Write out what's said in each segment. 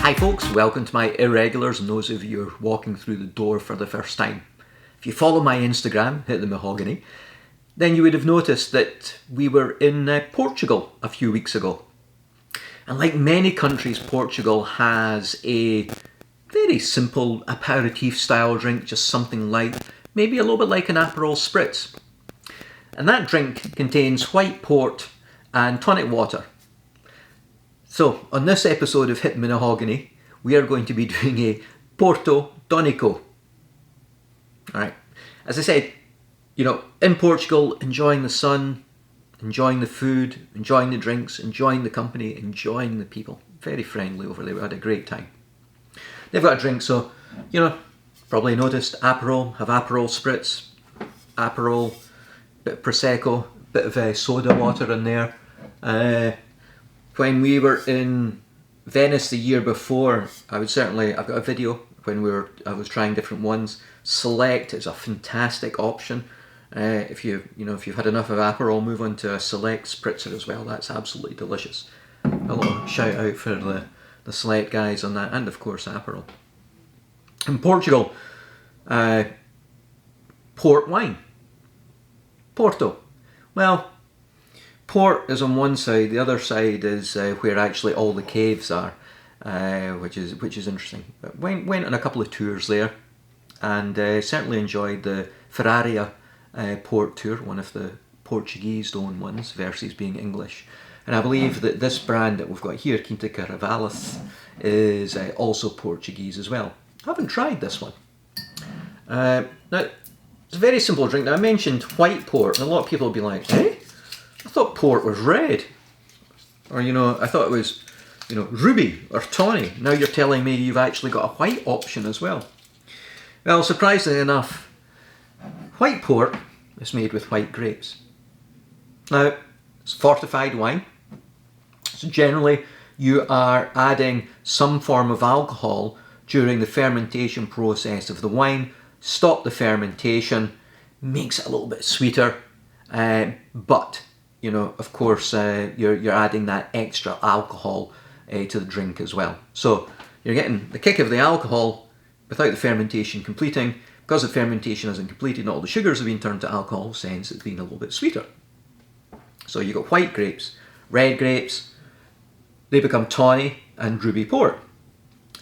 Hi folks, welcome to my irregulars and those of you who are walking through the door for the first time. If you follow my Instagram, Hit the Mahogany, then you would have noticed that we were in Portugal a few weeks ago. And like many countries, Portugal has a very simple aperitif style drink, just something light, maybe a little bit like an Aperol spritz. And that drink contains white port and tonic water. So, on this episode of Hit the Mahogany, we are going to be doing a Porto Tonico. Alright, as I said, in Portugal, enjoying the sun, enjoying the food, enjoying the drinks, enjoying the company, enjoying the people. Very friendly over there, we had a great time. They've got a drink, so, probably noticed Aperol, have Aperol spritz, Aperol, bit of Prosecco, bit of soda water in there. When we were in Venice the year before, I've got a video when I was trying different ones. Select is a fantastic option. If you've had enough of Aperol, move on to a Select spritzer as well. That's absolutely delicious. A little shout out for the Select guys on that, and of course Aperol. In Portugal, port wine. Porto. Well, port is on one side, the other side is where actually all the caves are, which is interesting. But went on a couple of tours there, and certainly enjoyed the Ferraria port tour, one of the Portuguese-owned ones versus being English. And I believe that this brand that we've got here, Quinta Caravalis, is also Portuguese as well. I haven't tried this one. Now, it's a very simple drink. Now, I mentioned white port, and a lot of people will be like, eh? I thought port was red. Or, I thought it was, ruby or tawny. Now you're telling me you've actually got a white option as well. Well, surprisingly enough, white port is made with white grapes. Now, it's fortified wine. So generally, you are adding some form of alcohol during the fermentation process of the wine. Stop the fermentation, makes it a little bit sweeter, but of course, you're adding that extra alcohol to the drink as well. So you're getting the kick of the alcohol without the fermentation completing. Because the fermentation hasn't completed, not all the sugars have been turned to alcohol, hence it's been a little bit sweeter. So you've got white grapes, red grapes, they become tawny and ruby port.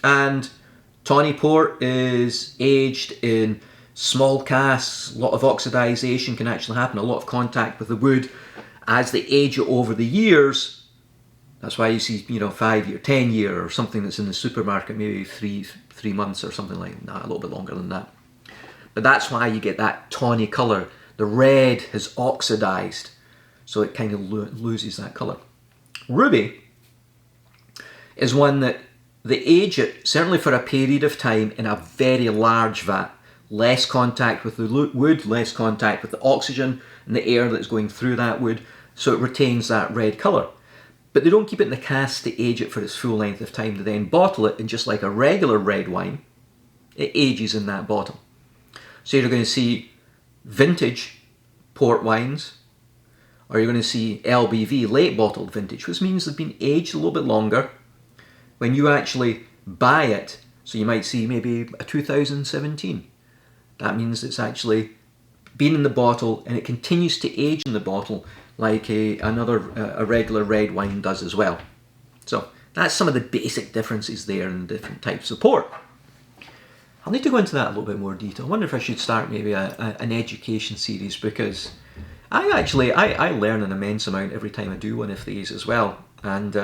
And tawny port is aged in small casks, a lot of oxidization can actually happen, a lot of contact with the wood. As they age it over the years, that's why you see, 5 year, 10 year, or something that's in the supermarket, maybe three months or something like that, a little bit longer than that. But that's why you get that tawny colour. The red has oxidized, so it kind of loses that colour. Ruby is one that they age it, certainly for a period of time, in a very large vat. Less contact with the wood, less contact with the oxygen and the air that's going through that wood, so it retains that red colour. But they don't keep it in the cask to age it for its full length of time. They then bottle it, and just like a regular red wine, it ages in that bottle. So you're going to see vintage port wines, or you're going to see LBV, late bottled vintage, which means they've been aged a little bit longer. When you actually buy it, so you might see maybe a 2017. That means it's actually been in the bottle and it continues to age in the bottle like a regular red wine does as well. So that's some of the basic differences there in the different types of port. I'll need to go into that a little bit more detail. I wonder if I should start maybe an education series, because I learn an immense amount every time I do one of these as well. And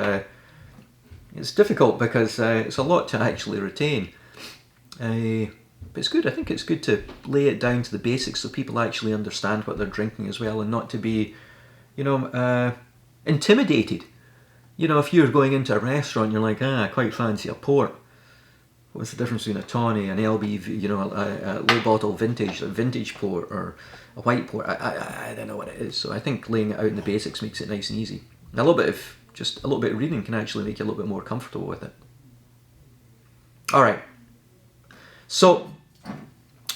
it's difficult because it's a lot to actually retain. But it's good. I think it's good to lay it down to the basics so people actually understand what they're drinking as well, and not to be, intimidated. If you're going into a restaurant, you're like, I quite fancy a port. What's the difference between a tawny, an LBV, a low bottle vintage, a vintage port, or a white port? I don't know what it is. So I think laying it out in the basics makes it nice and easy. And a little bit of reading can actually make you a little bit more comfortable with it. All right. So,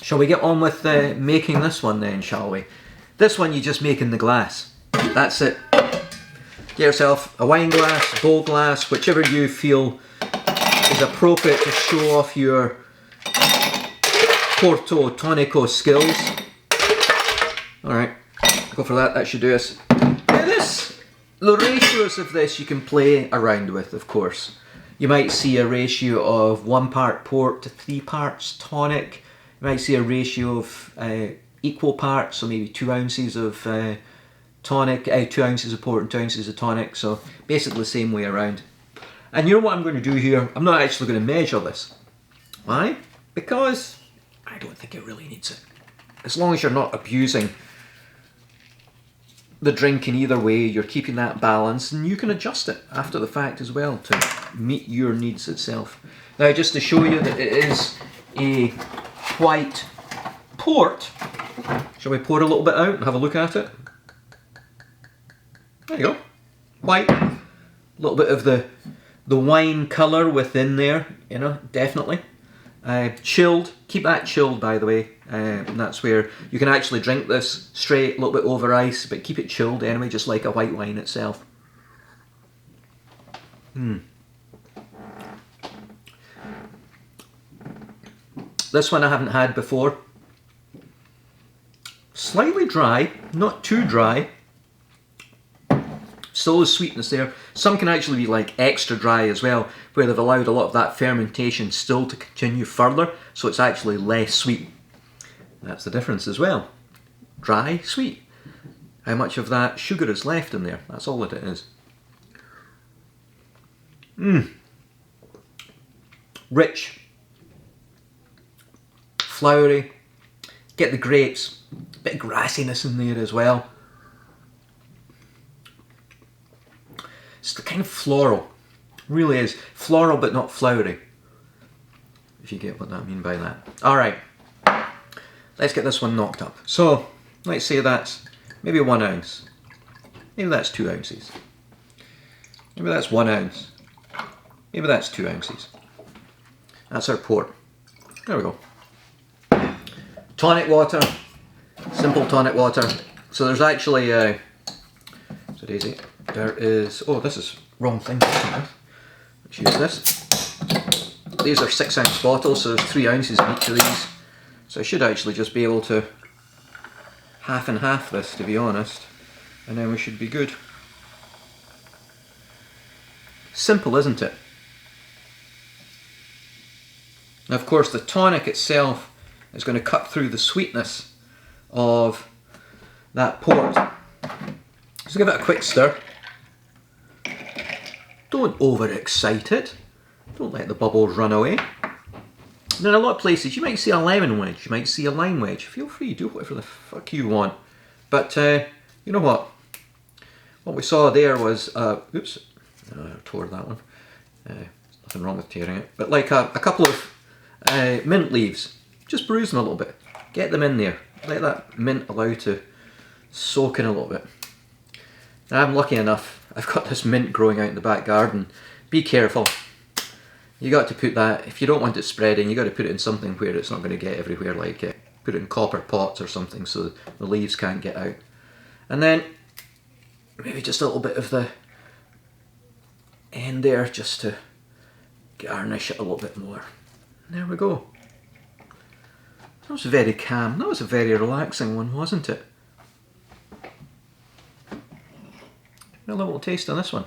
shall we get on with making this one then, shall we? This one you just make in the glass. That's it. Get yourself a wine glass, bowl glass, whichever you feel is appropriate to show off your Porto Tonico skills. Alright, go for that, that should do us. Now the ratios of this you can play around with, of course. You might see a ratio of 1 part port to 3 parts tonic. You might see a ratio of equal parts, so maybe 2 ounces of tonic, 2 ounces of port and 2 ounces of tonic, so basically the same way around. And you know what I'm going to do here? I'm not actually going to measure this. Why? Because I don't think it really needs it. As long as you're not abusing the drink in either way, you're keeping that balance, and you can adjust it after the fact as well to meet your needs itself. Now, just to show you that it is a white port, shall we pour a little bit out and have a look at it? There you go. White. A little bit of the wine colour within there, you know, definitely. Chilled, keep that chilled by the way, and that's where you can actually drink this straight, a little bit over ice, but keep it chilled anyway, just like a white wine itself. This one I haven't had before. Slightly dry, not too dry. Still a sweetness there. Some can actually be like extra dry as well, where they've allowed a lot of that fermentation still to continue further, so it's actually less sweet. That's the difference as well. Dry, sweet. How much of that sugar is left in there? That's all that it is. Rich. Flowery. Get the grapes. A bit of grassiness in there as well. It's the kind of floral. Really is. Floral but not flowery. If you get what I mean by that. Alright. Let's get this one knocked up. So, let's say that's maybe 1 ounce. Maybe that's 2 ounces. Maybe that's 1 ounce. Maybe that's 2 ounces. That's our port. There we go. Tonic water. Simple tonic water. So there's actually, so Daisy, there is, oh this is wrong thing. Let's use this. These are 6 ounce bottles, so there's 3 ounces in each of these. So I should actually just be able to half and half this, to be honest, and then we should be good. Simple, isn't it? Now of course the tonic itself is going to cut through the sweetness of that port. So give it a quick stir. Don't overexcite it. Don't let the bubbles run away. And in a lot of places you might see a lemon wedge, you might see a lime wedge. Feel free, do whatever the fuck you want. But you know what? What we saw there was, oops, I tore that one. Nothing wrong with tearing it. But like a couple of mint leaves. Just bruise them a little bit. Get them in there. Let that mint allow to soak in a little bit. Now I'm lucky enough, I've got this mint growing out in the back garden. Be careful. You got to put that, if you don't want it spreading, you got to put it in something where it's not going to get everywhere, like put it in copper pots or something so the leaves can't get out. And then maybe just a little bit of the end there just to garnish it a little bit more. And there we go. That was very calm. That was a very relaxing one, wasn't it? A little taste on this one.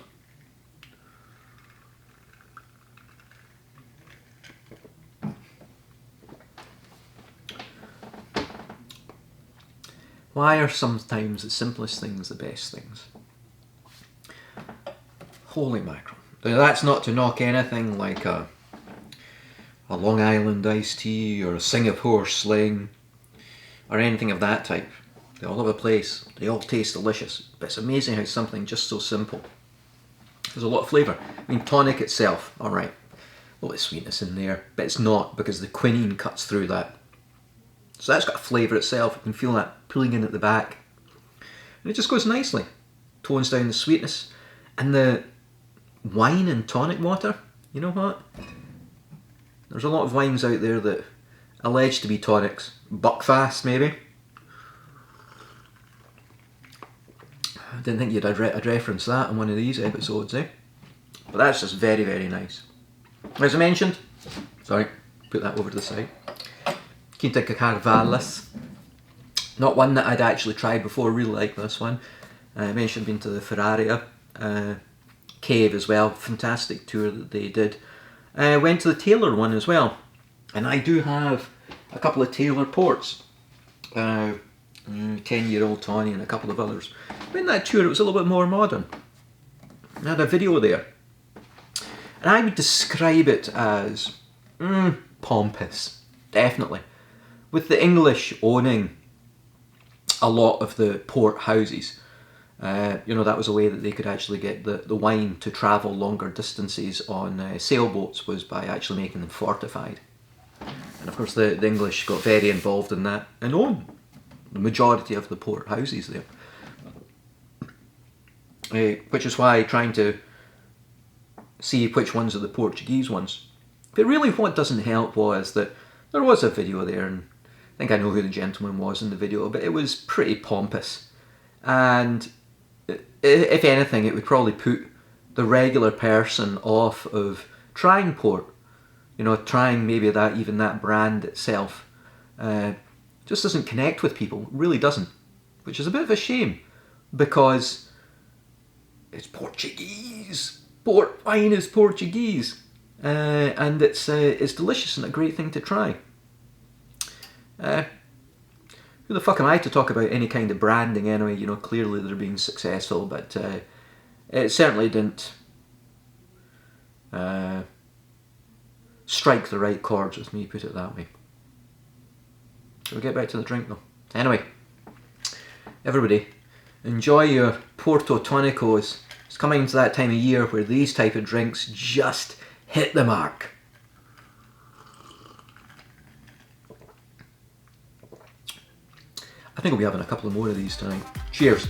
Why are sometimes the simplest things the best things? Holy mackerel. Now that's not to knock anything like a Long Island iced tea or a Singapore sling or anything of that type. They all have a place, they all taste delicious, but it's amazing how something just so simple. There's a lot of flavour. I mean, tonic itself, alright, a little bit of sweetness in there, but it's not because the quinine cuts through that. So that's got a flavour itself, you can feel that pulling in at the back. And it just goes nicely. Tones down the sweetness. And the wine and tonic water, you know what? There's a lot of wines out there that allege to be tonics. Buckfast maybe. I didn't think I'd reference that in one of these episodes, eh? But that's just very, very nice. As I mentioned, sorry, put that over to the side. Quinta Carvalhas. Not one that I'd actually tried before, really like this one. I mentioned being to the Ferraria cave as well, fantastic tour that they did. Went to the Taylor one as well, and I do have a couple of Taylor ports. 10-year-old Tawny and a couple of others. But in that tour it was a little bit more modern. I had a video there. And I would describe it as pompous, definitely. With the English owning a lot of the port houses, you know, that was a way that they could actually get the wine to travel longer distances on sailboats, was by actually making them fortified. And of course the English got very involved in that and own the majority of the port houses there. Which is why trying to see which ones are the Portuguese ones. But really what doesn't help was that there was a video there, and I think I know who the gentleman was in the video, but it was pretty pompous. And if anything, it would probably put the regular person off of trying port. You know, trying maybe even that brand itself. Just doesn't connect with people, really doesn't. Which is a bit of a shame, because it's Portuguese. Port wine is Portuguese, and it's delicious and a great thing to try. Who the fuck am I to talk about any kind of branding anyway? You know, clearly they're being successful, but it certainly didn't strike the right chords with me, put it that way. So we'll get back to the drink though. Anyway, everybody, enjoy your Porto Tonicos. It's coming into that time of year where these type of drinks just hit the mark. I think we'll be having a couple of more of these tonight. Cheers.